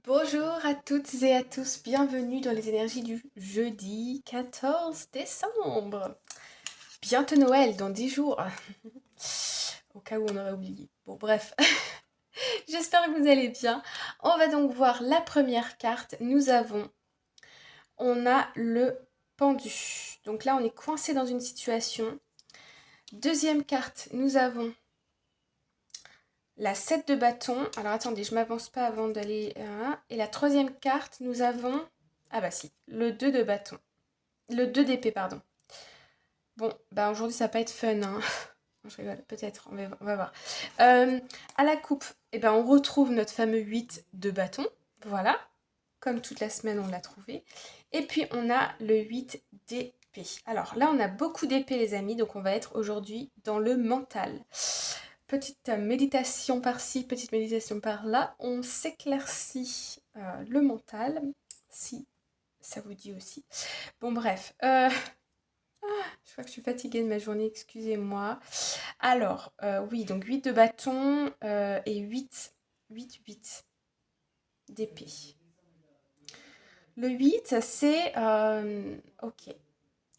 Bonjour à toutes et à tous, bienvenue dans les énergies du jeudi 14 décembre. Bientôt Noël, dans 10 jours. Au cas où on aurait oublié. Bon bref, j'espère que vous allez bien. On va donc voir la première carte. On a le pendu. Donc là on est coincé dans une situation. Deuxième carte, nous avons la 7 de bâton. Alors attendez, je m'avance pas avant d'aller... Et la troisième carte, nous avons... Ah bah si, le 2 de bâton. Le 2 d'épée, pardon. Bon, bah aujourd'hui ça va pas être fun, hein. Je rigole, peut-être, on va voir. À la coupe, eh ben, on retrouve notre fameux 8 de bâton. Voilà, comme toute la semaine on l'a trouvé. Et puis on a le 8 d'épée. Alors là on a beaucoup d'épées les amis, donc on va être aujourd'hui dans le mental. Petite méditation par-ci, petite méditation par-là. On s'éclaircit le mental, si ça vous dit aussi. Bon bref, je crois que je suis fatiguée de ma journée, excusez-moi. Alors, oui, donc 8 de bâton et 8 d'épée. Le 8, c'est... ok.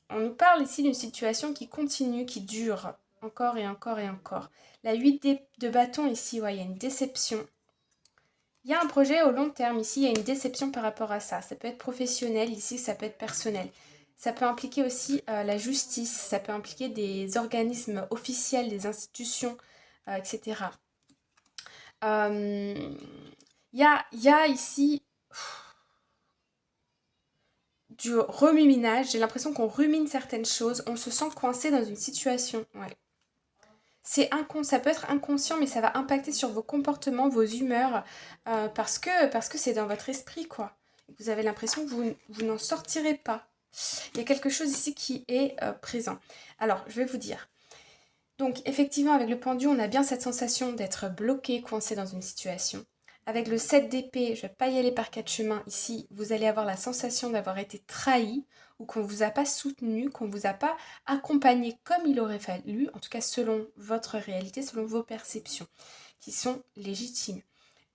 On nous parle ici d'une situation qui continue, qui dure encore et encore et encore. La 8 de bâton ici, ouais, il y a une déception. Il y a un projet au long terme ici, il y a une déception par rapport à ça. Ça peut être professionnel, ici ça peut être personnel. Ça peut impliquer aussi la justice, ça peut impliquer des organismes officiels, des institutions, etc. Il y a ici du remuminage. J'ai l'impression qu'on rumine certaines choses. On se sent coincé dans une situation. Ouais. Ça peut être inconscient, mais ça va impacter sur vos comportements, vos humeurs, parce que c'est dans votre esprit, quoi. Vous avez l'impression que vous n'en sortirez pas. Il y a quelque chose ici qui est présent. Alors, je vais vous dire. Donc, effectivement, avec le pendu, on a bien cette sensation d'être bloqué, coincé dans une situation. Avec le 7 d'épée, je ne vais pas y aller par quatre chemins. Ici, vous allez avoir la sensation d'avoir été trahi ou qu'on ne vous a pas soutenu, qu'on ne vous a pas accompagné comme il aurait fallu, en tout cas selon votre réalité, selon vos perceptions, qui sont légitimes.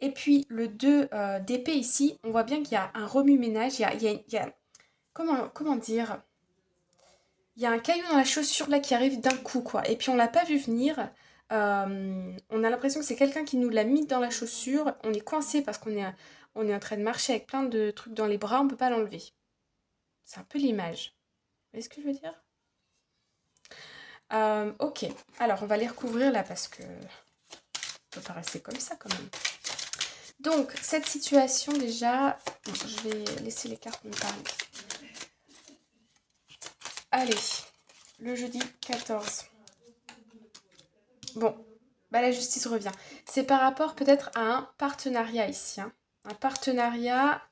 Et puis le 2 d'épée ici, on voit bien qu'il y a un remue-ménage, comment dire, il y a un caillou dans la chaussure là qui arrive d'un coup, quoi. Et puis on l'a pas vu venir. On a l'impression que c'est quelqu'un qui nous l'a mis dans la chaussure. On est coincé parce qu'on est en train de marcher avec plein de trucs dans les bras, on peut pas l'enlever. C'est un peu l'image. Vous voyez ce que je veux dire? Ok, alors on va les recouvrir là parce que on peut pas rester comme ça quand même. Donc cette situation déjà, bon, je vais laisser les cartes me parler. Allez, le jeudi 14. Bon, bah la justice revient. C'est par rapport peut-être à un partenariat ici, hein. Un partenariat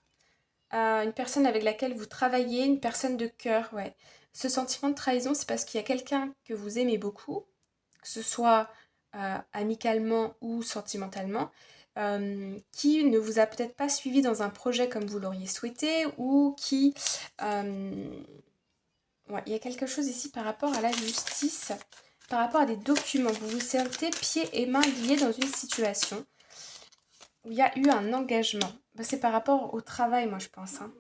à une personne avec laquelle vous travaillez, une personne de cœur, ouais. Ce sentiment de trahison, c'est parce qu'il y a quelqu'un que vous aimez beaucoup, que ce soit amicalement ou sentimentalement, qui ne vous a peut-être pas suivi dans un projet comme vous l'auriez souhaité, ou qui... ouais, il y a quelque chose ici par rapport à la justice, par rapport à des documents. Vous vous sentez pieds et mains liés dans une situation où il y a eu un engagement. Ben, c'est par rapport au travail, moi, je pense, hein.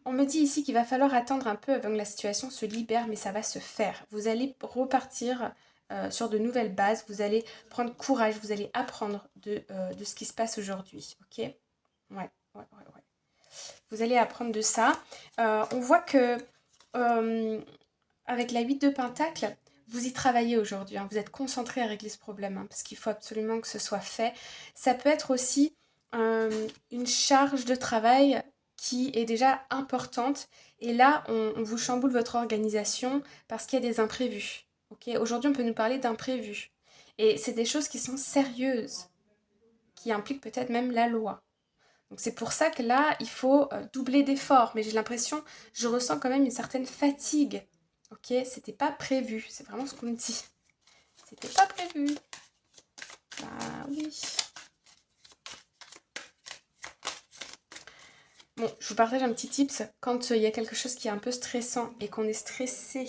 On me dit ici qu'il va falloir attendre un peu avant que la situation se libère, mais ça va se faire. Vous allez repartir sur de nouvelles bases, vous allez prendre courage, vous allez apprendre de ce qui se passe aujourd'hui, ok? Ouais. Vous allez apprendre de ça. On voit que avec la 8 de Pentacle, vous y travaillez aujourd'hui, hein. Vous êtes concentré à régler ce problème, hein, parce qu'il faut absolument que ce soit fait. Ça peut être aussi une charge de travail qui est déjà importante. Et là, on vous chamboule votre organisation parce qu'il y a des imprévus. Okay, aujourd'hui, on peut nous parler d'imprévus. Et c'est des choses qui sont sérieuses, qui impliquent peut-être même la loi. Donc c'est pour ça que là, il faut doubler d'efforts. Mais j'ai l'impression, je ressens quand même une certaine fatigue. Ok, c'était pas prévu. C'est vraiment ce qu'on me dit. C'était pas prévu. Bah oui. Bon, je vous partage un petit tips. Quand il y a quelque chose qui est un peu stressant et qu'on est stressé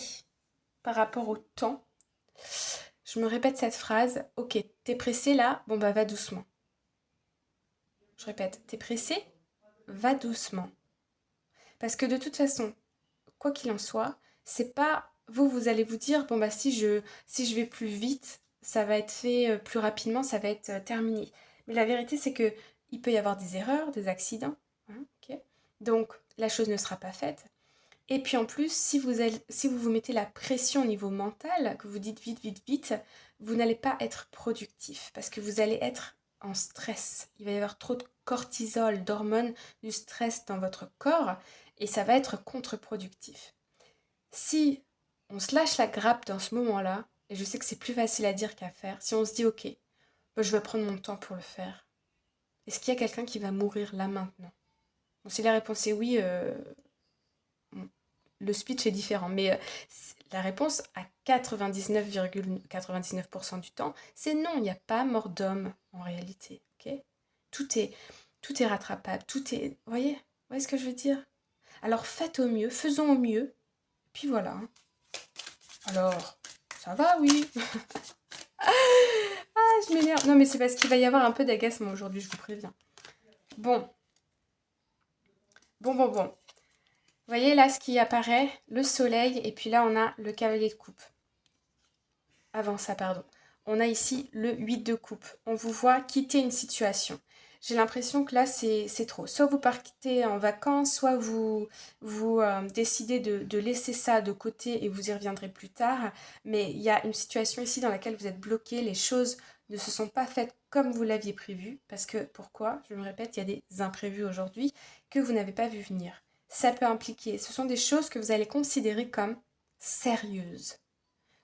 par rapport au temps, je me répète cette phrase. Ok, t'es pressé là? Bon bah va doucement. je répète, t'es pressé, va doucement. Parce que de toute façon, quoi qu'il en soit, c'est pas vous allez vous dire bon bah si je vais plus vite, ça va être fait plus rapidement, ça va être terminé. Mais la vérité c'est que il peut y avoir des erreurs, des accidents, hein, ok. Donc la chose ne sera pas faite. Et puis en plus, si vous vous mettez la pression au niveau mental, que vous dites vite, vite, vite, vous n'allez pas être productif parce que vous allez être en stress. Il va y avoir trop de cortisol, d'hormones du stress dans votre corps et ça va être contre-productif. Si on se lâche la grappe dans ce moment-là, et je sais que c'est plus facile à dire qu'à faire, si on se dit ok, bah, je vais prendre mon temps pour le faire, est-ce qu'il y a quelqu'un qui va mourir là maintenant? Bon, si la réponse est oui, le speech est différent, mais la réponse à 99,99% du temps, c'est non, il n'y a pas mort d'homme en réalité. Ok, tout est, tout est rattrapable, tout est... Vous voyez ce que je veux dire? Alors faites au mieux, faisons au mieux, puis voilà. Alors, ça va, oui. Ah, je m'énerve. Non, mais c'est parce qu'il va y avoir un peu d'agacement aujourd'hui, je vous préviens. Bon. Bon. Vous voyez là ce qui apparaît, le soleil, et puis là on a le cavalier de coupe. Avant ça, pardon. On a ici le 8 de coupe. On vous voit quitter une situation. J'ai l'impression que là, c'est trop. Soit vous partez en vacances, soit vous décidez de laisser ça de côté et vous y reviendrez plus tard. Mais il y a une situation ici dans laquelle vous êtes bloqué. Les choses ne se sont pas faites comme vous l'aviez prévu. Parce que, pourquoi? Je me répète, il y a des imprévus aujourd'hui que vous n'avez pas vu venir. Ça peut impliquer, ce sont des choses que vous allez considérer comme sérieuses,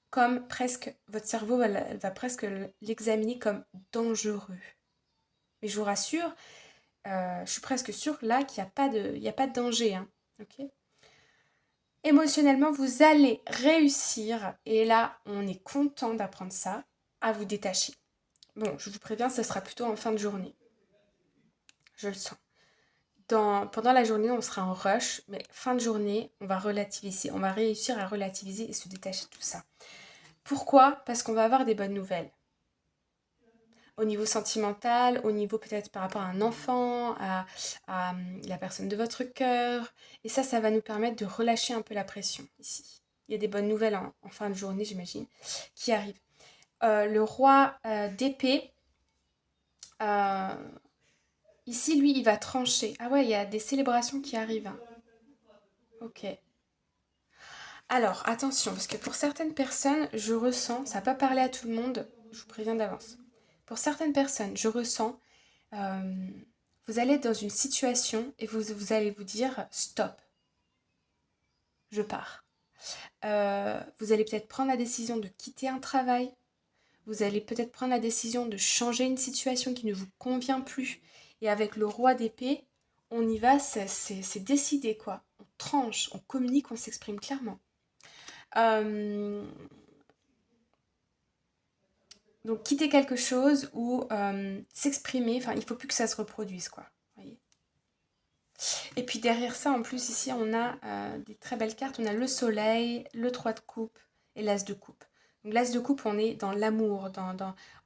comme presque, votre cerveau va presque l'examiner comme dangereux. Mais je vous rassure, je suis presque sûre là qu'il n'y a pas de danger. Hein. Okay. Émotionnellement, vous allez réussir, et là, on est content d'apprendre ça, à vous détacher. Bon, je vous préviens, ce sera plutôt en fin de journée. Je le sens. Pendant la journée, on sera en rush, mais fin de journée, on va relativiser. On va réussir à relativiser et se détacher de tout ça. Pourquoi? Parce qu'on va avoir des bonnes nouvelles. Au niveau sentimental, au niveau peut-être par rapport à un enfant, à la personne de votre cœur. Et ça va nous permettre de relâcher un peu la pression ici. Il y a des bonnes nouvelles en fin de journée, j'imagine, qui arrivent. Le roi d'épée, ici, lui, il va trancher. Ah ouais, il y a des célébrations qui arrivent. Hein. Ok. Alors, attention, parce que pour certaines personnes, je ressens, ça n'a pas parlé à tout le monde, je vous préviens d'avance. Pour certaines personnes, je ressens, euh, vous allez être dans une situation et vous allez vous dire stop, je pars. Vous allez peut-être prendre la décision de quitter un travail, vous allez peut-être prendre la décision de changer une situation qui ne vous convient plus. Et avec le roi d'épée, on y va, c'est décidé quoi. On tranche, on communique, on s'exprime clairement. Donc quitter quelque chose ou s'exprimer, enfin il faut plus que ça se reproduise quoi. Voyez. Et puis derrière ça en plus ici on a des très belles cartes, on a le soleil, le 3 de coupe et l'as de coupe. Donc l'as de coupe on est dans l'amour,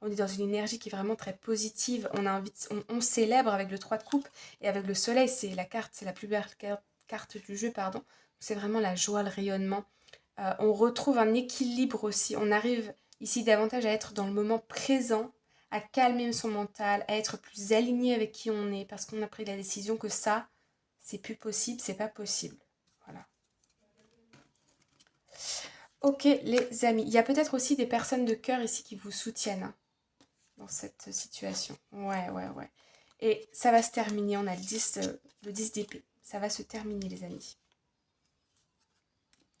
on est dans une énergie qui est vraiment très positive, on célèbre avec le 3 de coupe et avec le soleil c'est la plus belle carte du jeu pardon. C'est vraiment la joie, le rayonnement. On retrouve un équilibre aussi, on arrive ici davantage à être dans le moment présent, à calmer son mental, à être plus aligné avec qui on est, parce qu'on a pris la décision que ça, c'est plus possible, c'est pas possible. Voilà. Ok les amis, il y a peut-être aussi des personnes de cœur ici qui vous soutiennent hein, dans cette situation. Ouais. Et ça va se terminer, on a le 10 d'épée. Ça va se terminer les amis.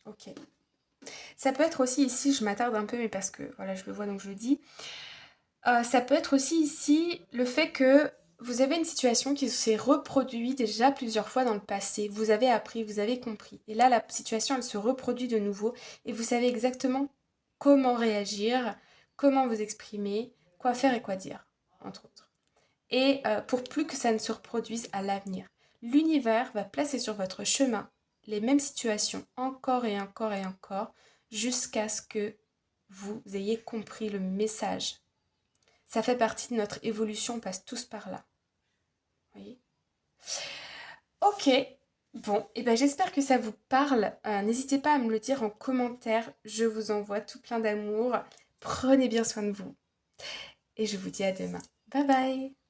Ok. Ça peut être aussi ici, je m'attarde un peu, mais parce que voilà, je le vois donc je le dis. Ça peut être aussi ici le fait que vous avez une situation qui s'est reproduite déjà plusieurs fois dans le passé. Vous avez appris, vous avez compris. Et là, la situation, elle se reproduit de nouveau. Et vous savez exactement comment réagir, comment vous exprimer, quoi faire et quoi dire, entre autres. Et pour plus que ça ne se reproduise à l'avenir. L'univers va placer sur votre chemin les mêmes situations encore et encore et encore jusqu'à ce que vous ayez compris le message. Ça fait partie de notre évolution, on passe tous par là. voyez? Ok, bon, et ben j'espère que ça vous parle. N'hésitez pas à me le dire en commentaire. Je vous envoie tout plein d'amour. Prenez bien soin de vous. Et je vous dis à demain. Bye bye!